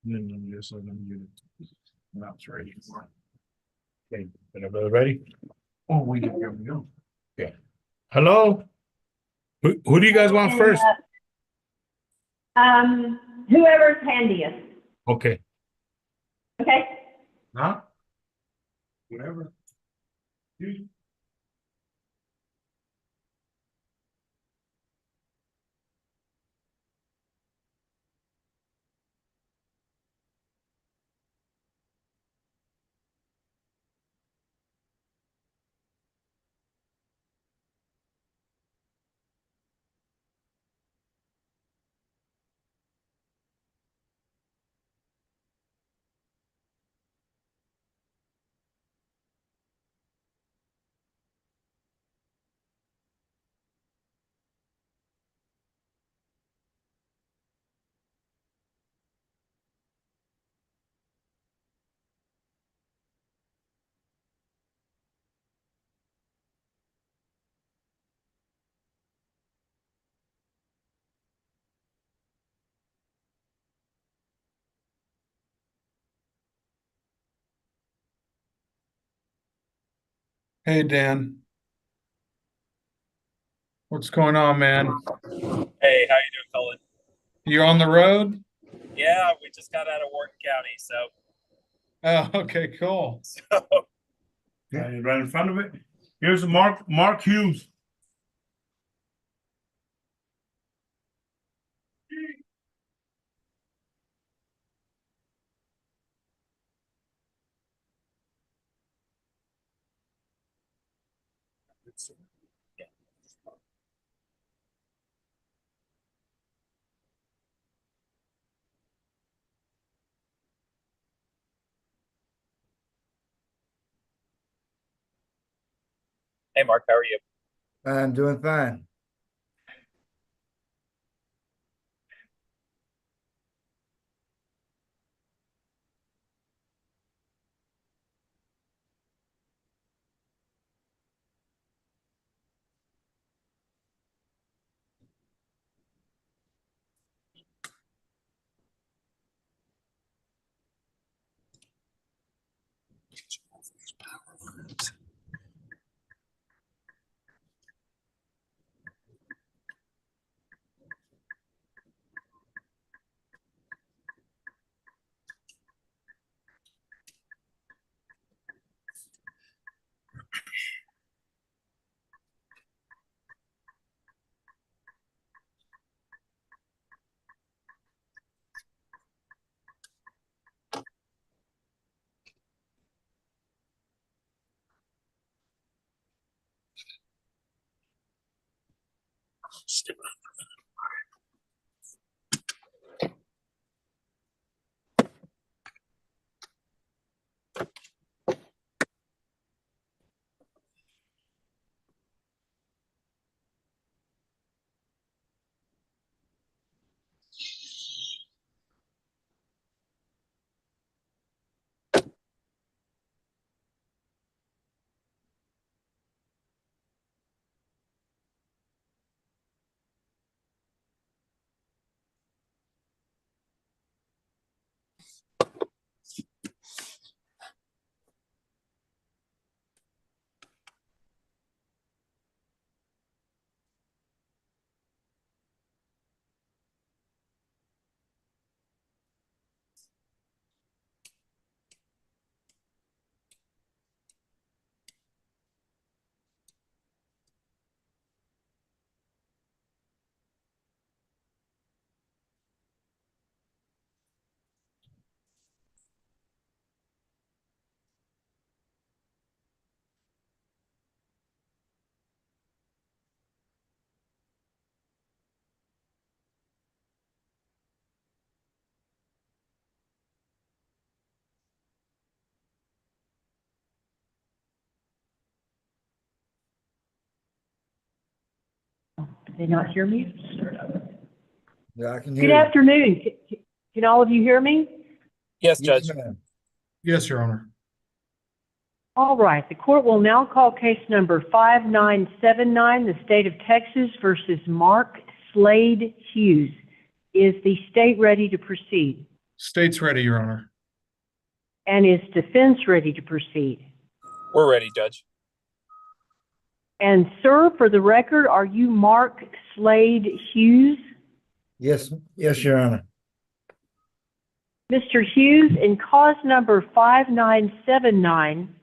Yes, I'm gonna get it. Mount's ready. Okay, everybody ready? Oh, here we go. Okay. Hello? Who do you guys want And, first? Whoever's handiest, Okay. okay? Huh? Whatever. Hey, Dan. What's going on, man? Hey, how you doing, Colin? You on the road? Yeah, we just got out of Wharton County, so Oh, okay, cool. so Yeah, right in front of it. Here's Mark Hughes. yeah. Hey, Mark, how are you? I'm doing fine. Did they not hear me? Yeah, I can Good hear you. afternoon. Can all of you hear me? Yes, Yes, Judge. ma'am. Yes, Your Honor. All right, the court will now call case number 5979, the state of Texas versus Mark Slade Hughes. Is the state ready to proceed? State's ready, Your Honor. And is defense ready to proceed? We're ready, Judge. And sir, for the record, are you Mark Slade Hughes? Yes, Your Honor. Mr. Hughes, in cause number 5979,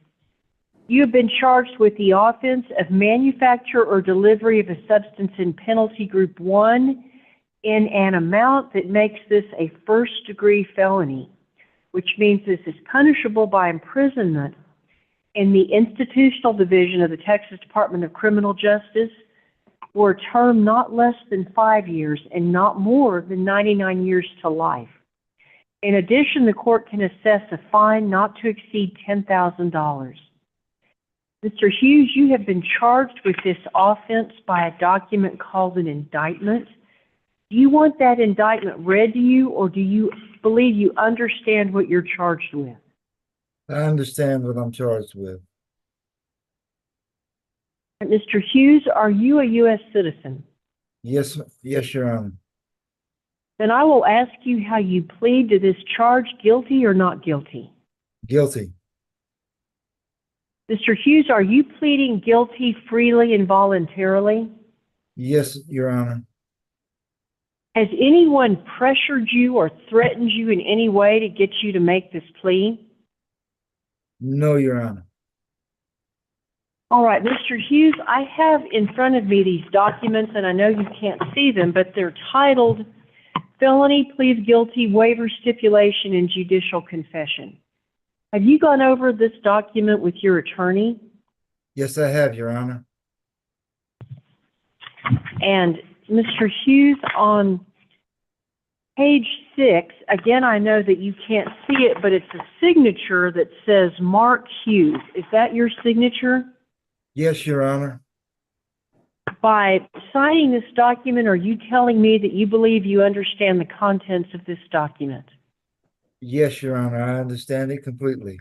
you have been charged with the offense of manufacture or delivery of a substance in penalty group 1 in an amount that makes this a first-degree felony, which means this is punishable by imprisonment in the institutional division of the Texas Department of Criminal Justice for a term not less than 5 years and not more than 99 years to life. In addition, the court can assess a fine not to exceed $10,000. Mr. Hughes, you have been charged with this offense by a document called an indictment. Do you want that indictment read to you, or do you believe you understand what you're charged with? I understand what I'm charged with. Mr. Hughes, are you a U.S. citizen? Yes, Your Honor. Then I will ask you how you plead to this charge, guilty or not guilty. Guilty. Mr. Hughes, are you pleading guilty freely and voluntarily? Yes, Your Honor. Has anyone pressured you or threatened you in any way to get you to make this plea? No, Your Honor. All right, Mr. Hughes, I have in front of me these documents, and I know you can't see them, but they're titled Felony Plead Guilty Waiver Stipulation and Judicial Confession. Have you gone over this document with your attorney? Yes, I have, Your Honor. And Mr. Hughes, on page 6, again, I know that you can't see it, but it's a signature that says Mark Hughes. Is that your signature? Yes, Your Honor. By signing this document, are you telling me that you believe you understand the contents of this document? Yes, Your Honor. I understand it completely.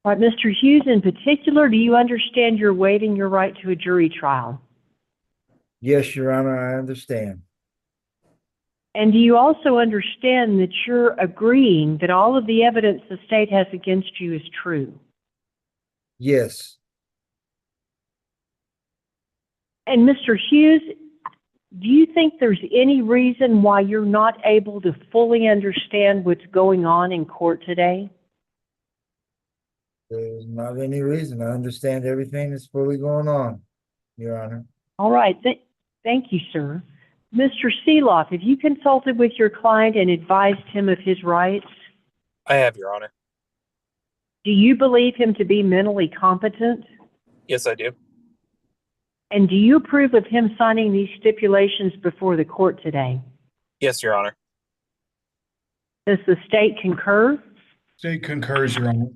All right, Mr. Hughes, in particular, do you understand you're waiving your right to a jury trial? Yes, Your Honor, I understand. And do you also understand that you're agreeing that all of the evidence the state has against you is true? Yes. And Mr. Hughes, do you think there's any reason why you're not able to fully understand what's going on in court today? There's not any reason. I understand everything that's fully going on, Your Honor. All right. Thank you, sir. Mr. Seeloff, have you consulted with your client and advised him of his rights? I have, Your Honor. Do you believe him to be mentally competent? Yes, I do. And do you approve of him signing these stipulations before the court today? Yes, Your Honor. Does the state concur? State concurs, Your Honor.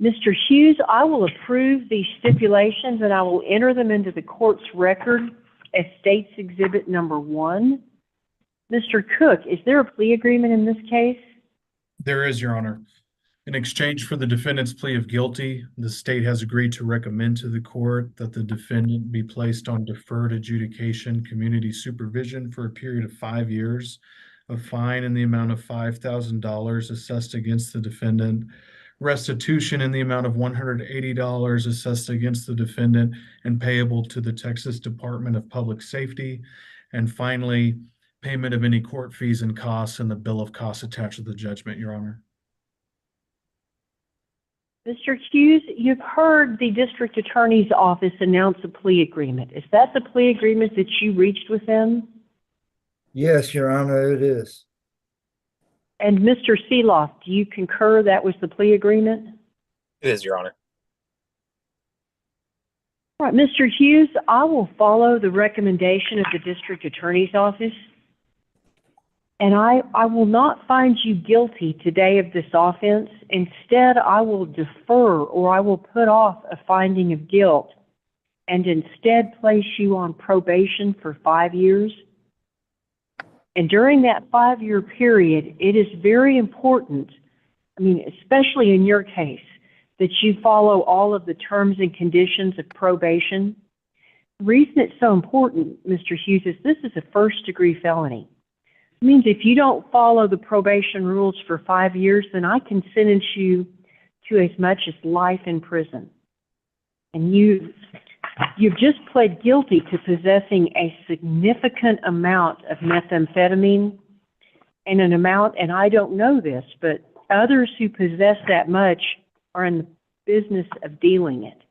Mr. Hughes, I will approve these stipulations and I will enter them into the court's record as State's Exhibit Number 1. Mr. Cook, is there a plea agreement in this case? There is, Your Honor. In exchange for the defendant's plea of guilty, the state has agreed to recommend to the court that the defendant be placed on deferred adjudication community supervision for a period of 5 years, a fine in the amount of $5,000 assessed against the defendant, restitution in the amount of $180 assessed against the defendant and payable to the Texas Department of Public Safety, and finally, payment of any court fees and costs and the bill of costs attached to the judgment, Your Honor. Mr. Hughes, you've heard the district attorney's office announce a plea agreement. Is that the plea agreement that you reached with them? Yes, Your Honor, it is. And Mr. Seeloff, do you concur that was the plea agreement? It is, Your Honor. All right, Mr. Hughes, I will follow the recommendation of the district attorney's office, and I will not find you guilty today of this offense. Instead, I will defer or I will put off a finding of guilt and instead place you on probation for 5 years. And during that 5-year period, it is very important, especially in your case, that you follow all of the terms and conditions of probation. The reason it's so important, Mr. Hughes, is this is a first-degree felony. It means if you don't follow the probation rules for 5 years, then I can sentence you to as much as life in prison. And you've just pled guilty to possessing a significant amount of methamphetamine and an amount, and I don't know this, but others who possess that much are in the business of dealing it.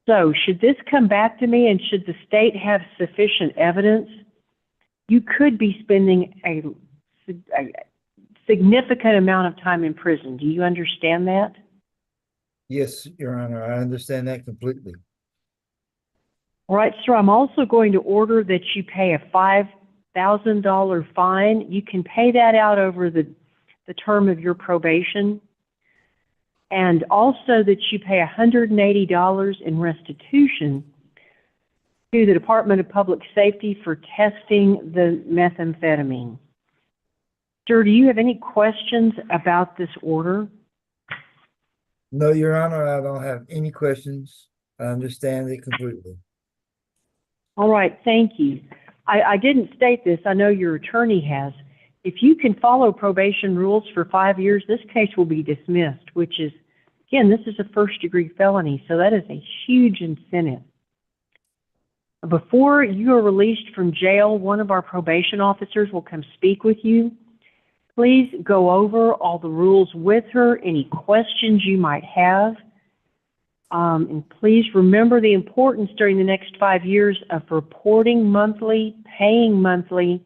So should this come back to me and should the state have sufficient evidence, you could be spending a significant amount of time in prison. Do you understand that? Yes, Your Honor, I understand that completely. All right, sir, I'm also going to order that you pay a $5,000 fine. You can pay that out over the term of your probation. And also that you pay $180 in restitution to the Department of Public Safety for testing the methamphetamine. Sir, do you have any questions about this order? No, Your Honor, I don't have any questions. I understand it completely. All right, thank you. I didn't state this. I know your attorney has. If you can follow probation rules for 5 years, this case will be dismissed, which is, again, this is a first-degree felony, so that is a huge incentive. Before you are released from jail, one of our probation officers will come speak with you. Please go over all the rules with her, any questions you might have. And please remember the importance during the next 5 years of reporting monthly, paying monthly,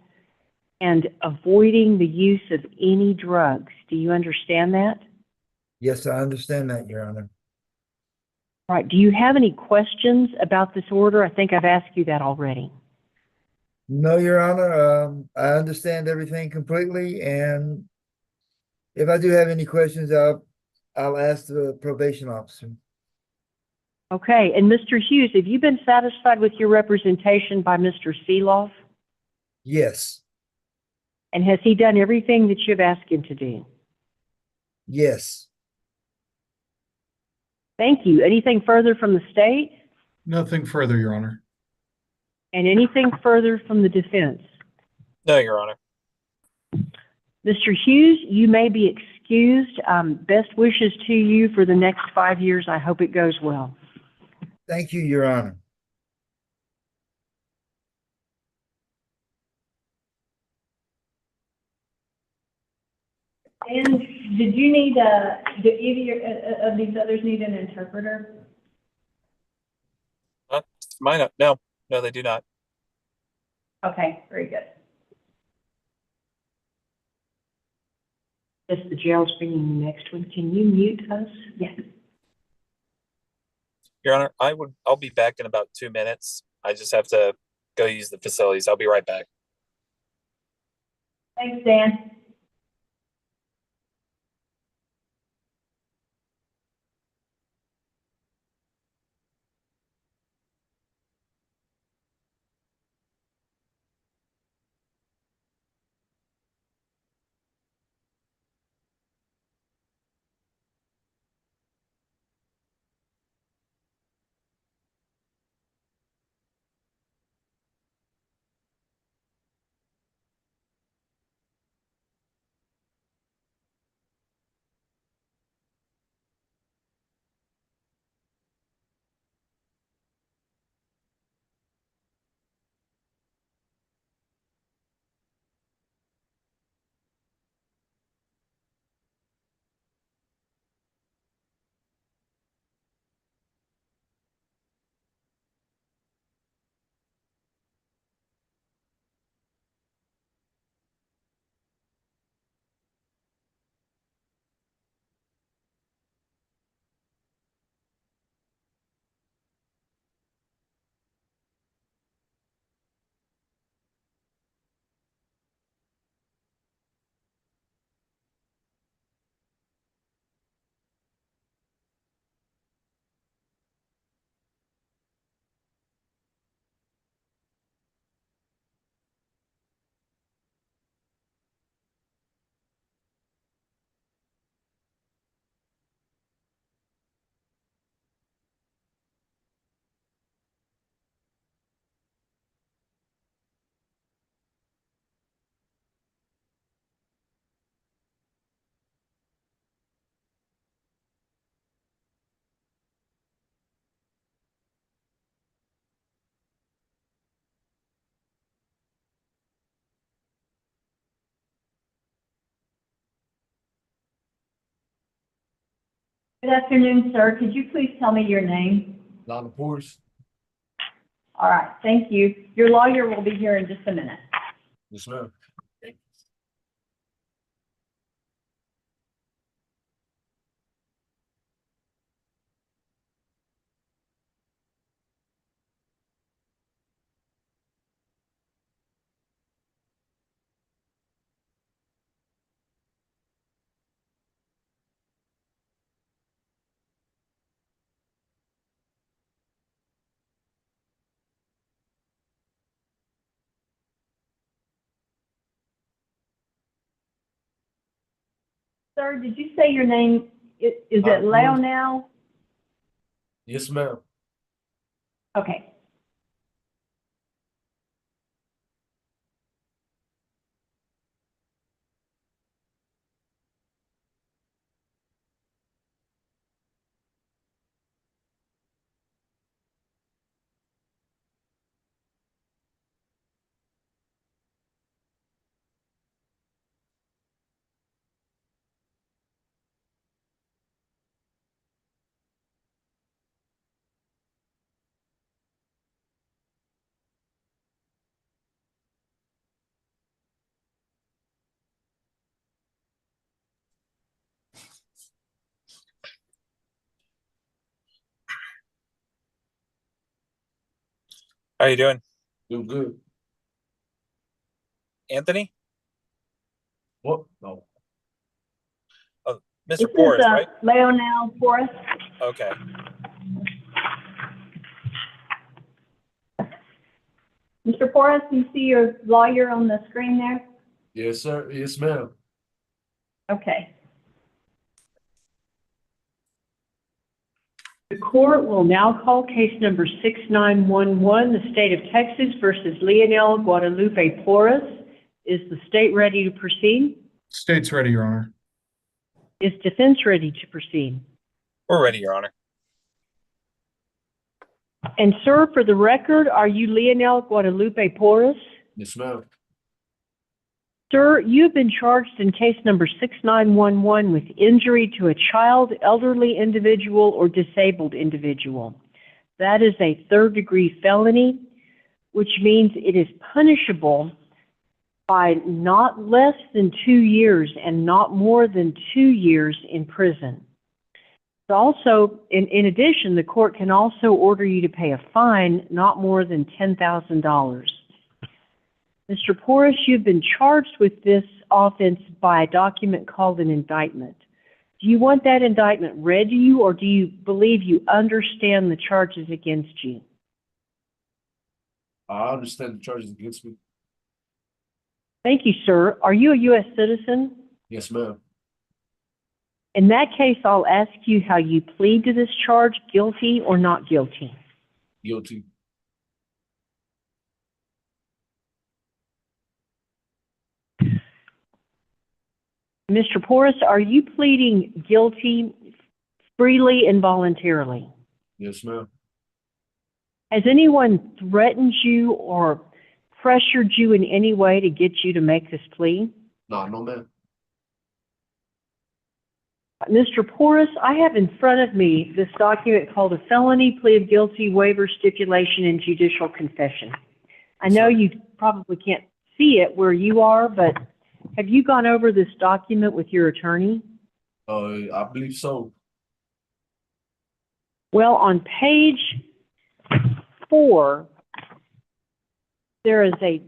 and avoiding the use of any drugs. Do you understand that? Yes, I understand that, Your Honor. All right. Do you have any questions about this order? I think I've asked you that already. No, Your Honor, I understand everything completely, and if I do have any questions, I'll ask the probation officer. Okay. And Mr. Hughes, have you been satisfied with your representation by Mr. Seeloff? Yes, And has he done everything that you've asked him to do? yes. Thank you. Anything further from the state? Nothing further, Your Honor. And anything further from the defense? No, Your Honor. Mr. Hughes, you may be excused. Best wishes to you for the next 5 years. I hope it goes well. Thank you, Your Honor. And did you need, do either of these others need an interpreter? Mine, no, they do not. Okay, very good. Yes, the jail's bringing the next one. Can you mute us? Yes. Your Honor, I'll be back in about 2 minutes. I just have to go use the facilities. I'll be right back. Thanks, Dan. Good afternoon, sir. Could you please tell me your name? Lana Porter. All right, thank you. Your lawyer will be here in just a minute. Yes, ma'am. Sir, did you say your name, is it Leonel? Yes, ma'am. Okay. How you doing, Doing good. Anthony? What? No. This Mr. is, Porras, right? Leonel Forrest. Okay. Mr. Forrest, you see your lawyer on the screen there? Yes, sir. Yes, ma'am. Okay. The court will now call case number 6911, the state of Texas versus Leonel Guadalupe Porras. Is the state ready to proceed? State's ready, Your Honor. Is defense ready to proceed? We're ready, Your Honor. And sir, for the record, are you Leonel Guadalupe Porras? Yes, ma'am. Sir, you've been charged in case number 6911 with injury to a child, elderly individual, or disabled individual. That is a third-degree felony, which means it is punishable by not less than 2 years and not more than 2 years in prison. Also, in addition, the court can also order you to pay a fine not more than $10,000. Mr. Porras, you've been charged with this offense by a document called an indictment. Do you want that indictment read to you, or do you believe you understand the charges against you? I understand the charges against me. Thank you, sir. Are you a U.S. citizen? Yes, ma'am. In that case, I'll ask you how you plead to this charge, guilty or not guilty. Guilty. Mr. Porras, are you pleading guilty freely and voluntarily? Yes, ma'am. Has anyone threatened you or pressured you in any way to get you to make this plea? Nah, no, ma'am. Mr. Porras, I have in front of me this document called a felony plea of guilty waiver stipulation and judicial confession. I know you probably can't see it where you are, but have you gone over this document with your attorney? I believe so. Well, on page 4, there is a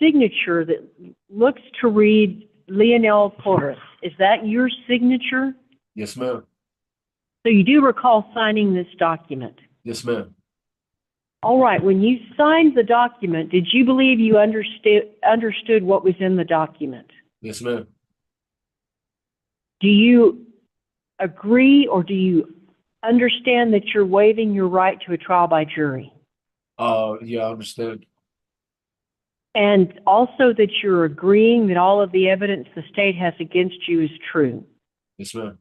signature that looks to read Leonel Porras. Is that your signature? Yes, ma'am. So you do recall signing this document? Yes, ma'am. All right. When you signed the document, did you believe you understood what was in the document? Yes, ma'am. Do you agree, or do you understand that you're waiving your right to a trial by jury? Yeah, I understand. And also that you're agreeing that all of the evidence the state has against you is true? Yes, ma'am.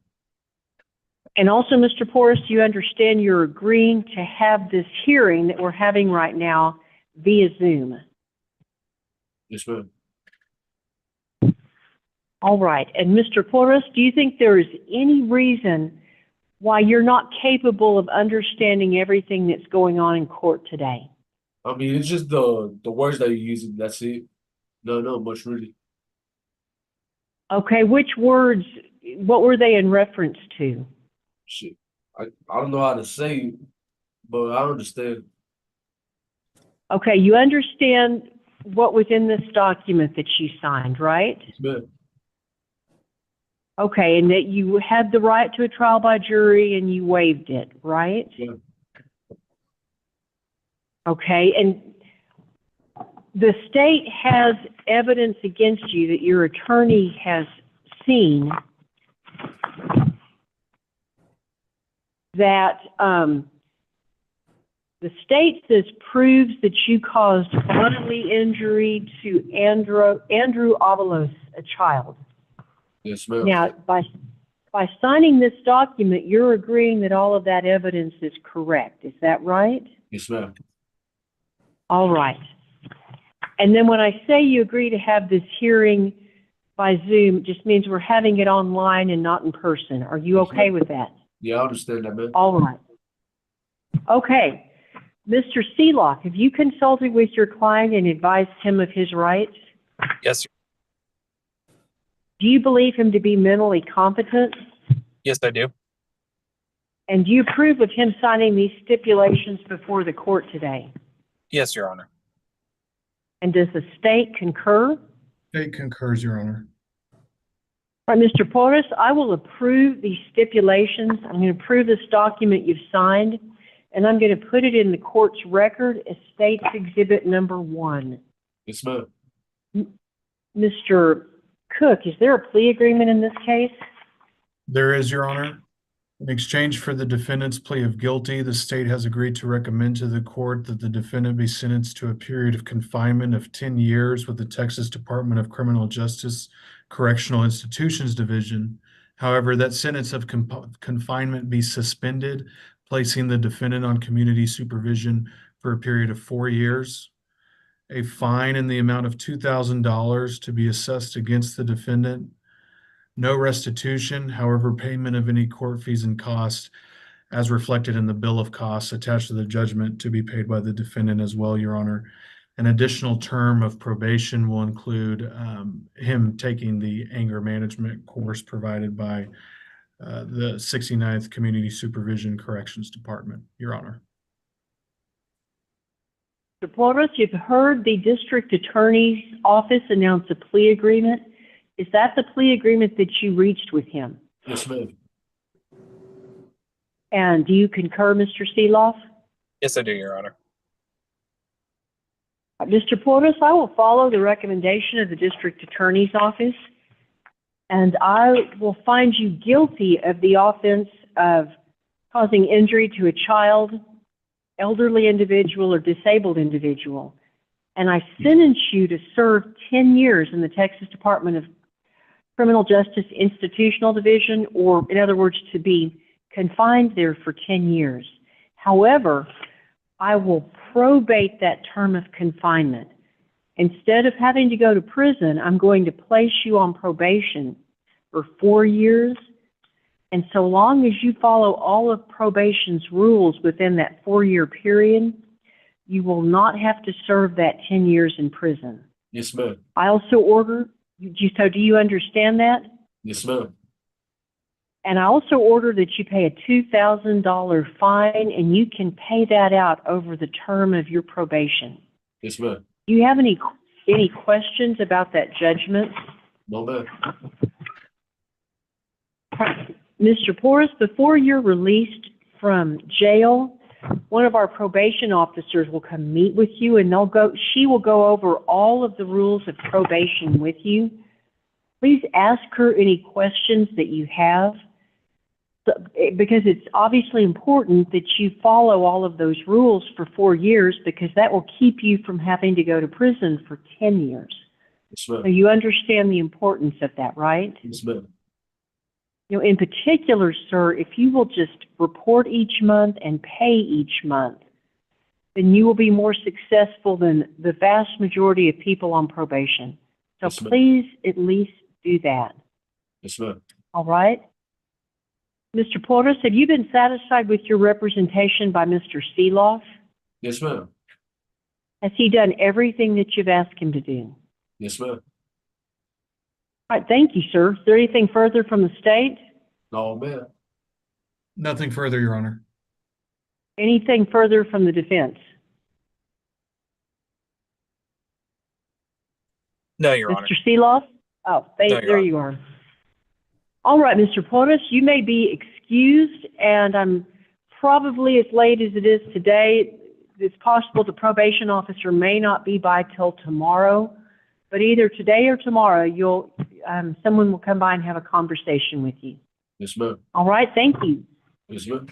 And also, Mr. Porras, you understand you're agreeing to have this hearing that we're having right now via Zoom? Yes, ma'am. All right. And Mr. Porras, do you think there is any reason why you're not capable of understanding everything that's going on in court today? I mean, it's just the words that you're using. That's it. No, much really. Okay, which words, what were they in reference to? Shit, I don't know how to say it, but I understand. Okay, you understand what was in this document that you signed, right? Yes, ma'am. Okay, and that you had the right to a trial by jury and you waived it, right? Yeah. Okay, and the state has evidence against you that your attorney has seen that the state says proves that you caused bodily injury to Andrew Avalos, a child. Yes, ma'am. Now, by signing this document, you're agreeing that all of that evidence is correct. Is that right? Yes, ma'am. All right. And then when I say you agree to have this hearing by Zoom, it just means we're having it online and not in person. Are you Yes, okay ma'am. with that? Yeah, I understand that, man. All right. Okay. Mr. Seelock, have you consulted with your client and advised him of his rights? Yes, Do you believe him to be mentally competent? yes, I do. And do you approve of him signing these stipulations before the court today? Yes, Your Honor. And does the state concur? State concurs, Your Honor. All right, Mr. Porras, I will approve these stipulations. I'm going to approve this document you've signed, and I'm going to put it in the court's record as State's Exhibit Number 1. Yes, ma'am. Mr. Cook, is there a plea agreement in this case? There is, Your Honor. In exchange for the defendant's plea of guilty, the state has agreed to recommend to the court that the defendant be sentenced to a period of confinement of 10 years with the Texas Department of Criminal Justice Correctional Institutions Division. However, that sentence of confinement be suspended, placing the defendant on community supervision for a period of 4 years. A fine in the amount of $2,000 to be assessed against the defendant. No restitution, however, payment of any court fees and costs as reflected in the bill of costs attached to the judgment to be paid by the defendant as well, Your Honor. An additional term of probation will include him taking the anger management course provided by the 69th Community Supervision Corrections Department, Your Honor. Mr. Porras, you've heard the district attorney's office announce a plea agreement. Is that the plea agreement that you reached with him? Yes, ma'am. And do you concur, Mr. Seeloff? Yes, I do, Your Honor. Mr. Porras, I will follow the recommendation of the district attorney's office, and I will find you guilty of the offense of causing injury to a child, elderly individual, or disabled individual. And I sentence you to serve 10 years in the Texas Department of Criminal Justice Institutional Division, or in other words, to be confined there for 10 years. However, I will probate that term of confinement. Instead of having to go to prison, I'm going to place you on probation for 4 years. And so long as you follow all of probation's rules within that 4-year period, you will not have to serve that 10 years in prison. Yes, ma'am. I also order, so do you understand that? Yes, ma'am. And I also order that you pay a $2,000 fine, and you can pay that out over the term of your probation. Yes, ma'am. Do you have any questions about that judgment? No, ma'am. Mr. Porras, before you're released from jail, one of our probation officers will come meet with you, and she will go over all of the rules of probation with you. Please ask her any questions that you have, because it's obviously important that you follow all of those rules for 4 years, because that will keep you from having to go to prison for 10 years. Yes, ma'am. So you understand the importance of that, right? Yes, ma'am. You know, in particular, sir, if you will just report each month and pay each month, then you will be more successful than the vast majority of people on probation. So Yes, ma'am. please at least do that. Yes, ma'am. All right? Mr. Portis, have you been satisfied with your representation by Mr. Seeloff? Yes, ma'am. Has he done everything that you've asked him to do? Yes, ma'am. All right, thank you, sir. Is there anything further from the state? No, ma'am. Nothing further, Your Honor. Anything further from the defense? No, Your Honor. Mr. Seeloff? Oh, No, Your there Honor. you are. All right, Mr. Portis, you may be excused, and I'm probably as late as it is today. It's possible the probation officer may not be by till tomorrow, but either today or tomorrow, someone will come by and have a conversation with you. Yes, ma'am. All right, thank you. Yes, ma'am.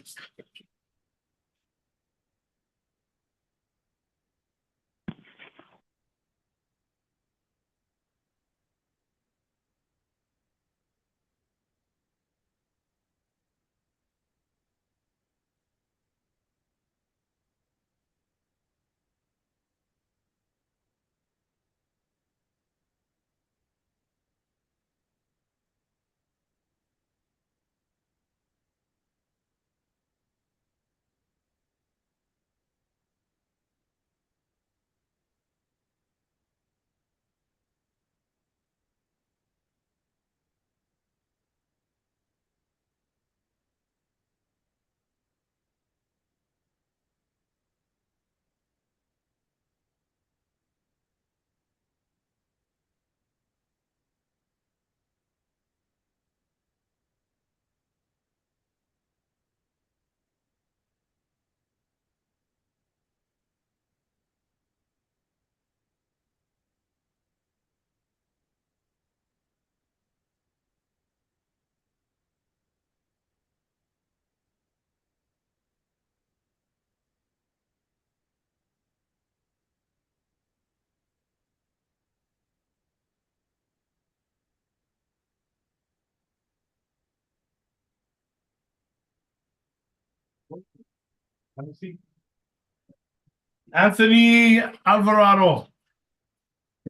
Anthony Alvarado.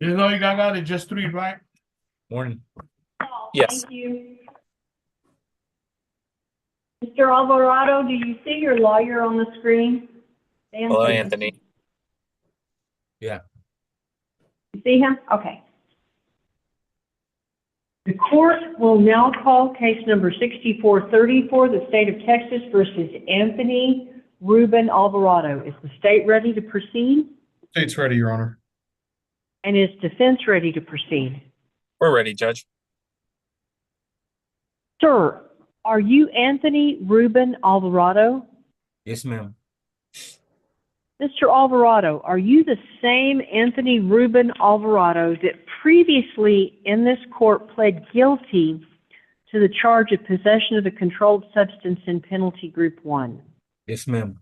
You know you got it, just three, right? Morning. Yes. Thank you. Mr. Alvarado, do you see your lawyer on the screen? Hello, Anthony. Yeah. You see him? Okay. The court will now call case number 6434, the state of Texas versus Anthony Ruben Alvarado. Is the state ready to proceed? State's ready, Your Honor. And is defense ready to proceed? We're ready, Judge. Sir, are you Anthony Ruben Alvarado? Yes, ma'am. Mr. Alvarado, are you the same Anthony Ruben Alvarado that previously in this court pled guilty to the charge of possession of a controlled substance in penalty group 1? Yes, ma'am.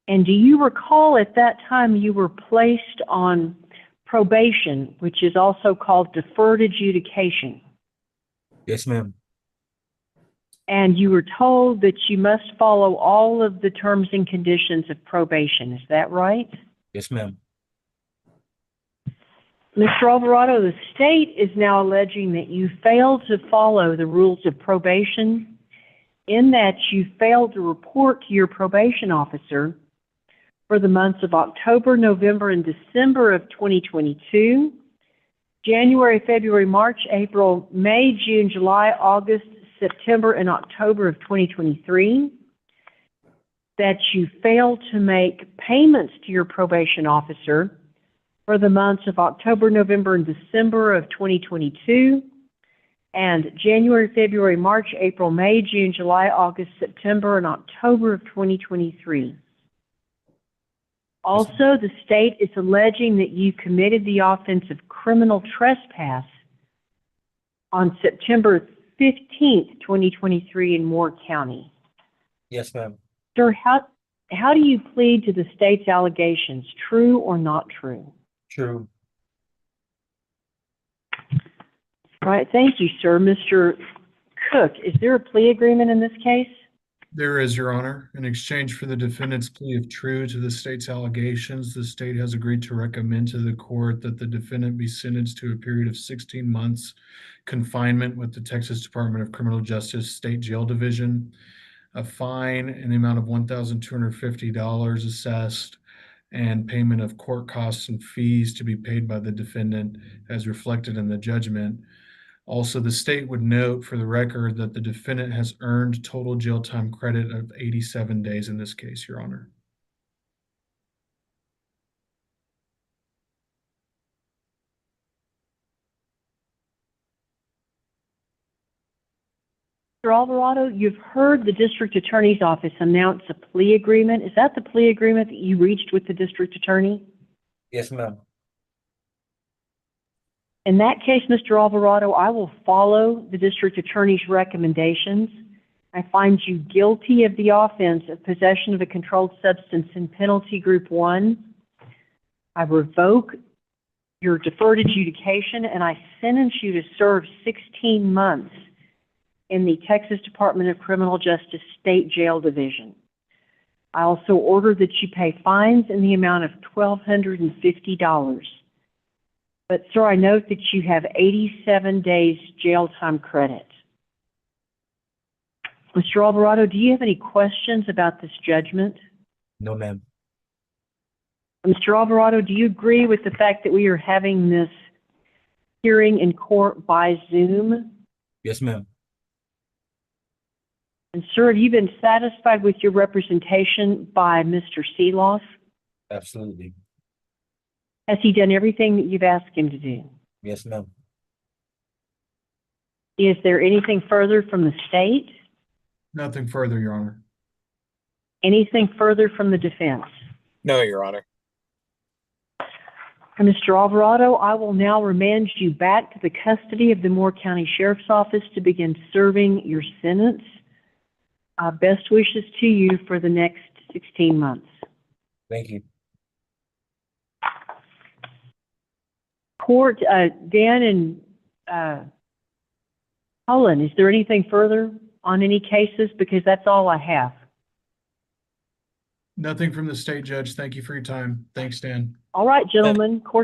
And do you recall at that time you were placed on probation, which is also called deferred adjudication? Yes, ma'am. And you were told that you must follow all of the terms and conditions of probation. Is that right? Yes, ma'am. Mr. Alvarado, the state is now alleging that you failed to follow the rules of probation in that you failed to report to your probation officer for the months of October, November, and December of 2022, January, February, March, April, May, June, July, August, September, and October of 2023, that you failed to make payments to your probation officer for the months of October, November, and December of 2022, and January, February, March, April, May, June, July, August, September, and October of 2023. Also, the state is alleging that you committed the offense of criminal trespass on September 15th, 2023 in Moore County. Yes, ma'am. Sir, how do you plead to the state's allegations, true or not true? True. All right, thank you, sir. Mr. Cook, is there a plea agreement in this case? There is, Your Honor. In exchange for the defendant's plea of true to the state's allegations, the state has agreed to recommend to the court that the defendant be sentenced to a period of 16 months confinement with the Texas Department of Criminal Justice State Jail Division, a fine in the amount of $1,250 assessed, and payment of court costs and fees to be paid by the defendant as reflected in the judgment. Also, the state would note for the record that the defendant has earned total jail time credit of 87 days in this case, Your Honor. Mr. Alvarado, you've heard the district attorney's office announce a plea agreement. Is that the plea agreement that you reached with the district attorney? Yes, ma'am. In that case, Mr. Alvarado, I will follow the district attorney's recommendations. I find you guilty of the offense of possession of a controlled substance in penalty group 1. I revoke your deferred adjudication and I sentence you to serve 16 months in the Texas Department of Criminal Justice State Jail Division. I also order that you pay fines in the amount of $1,250. But, sir, I note that you have 87 days jail time credit. Mr. Alvarado, do you have any questions about this judgment? No, ma'am. Mr. Alvarado, do you agree with the fact that we are having this hearing in court by Zoom? Yes, ma'am. And, sir, have you been satisfied with your representation by Mr. Seeloff? Absolutely. Has he done everything that you've asked him to do? Yes, ma'am. Is there anything further from the state? Nothing further, Your Honor. Anything further from the defense? No, Your Honor. And Mr. Alvarado, I will now remand you back to the custody of the Moore County Sheriff's Office to begin serving your sentence. Best wishes to you for the next 16 months. Thank you. Court, Dan and Cullen, is there anything further on any cases? Because that's all I have. Nothing from the state, Judge. Thank you for your time. Thanks, Dan. All right, gentlemen, court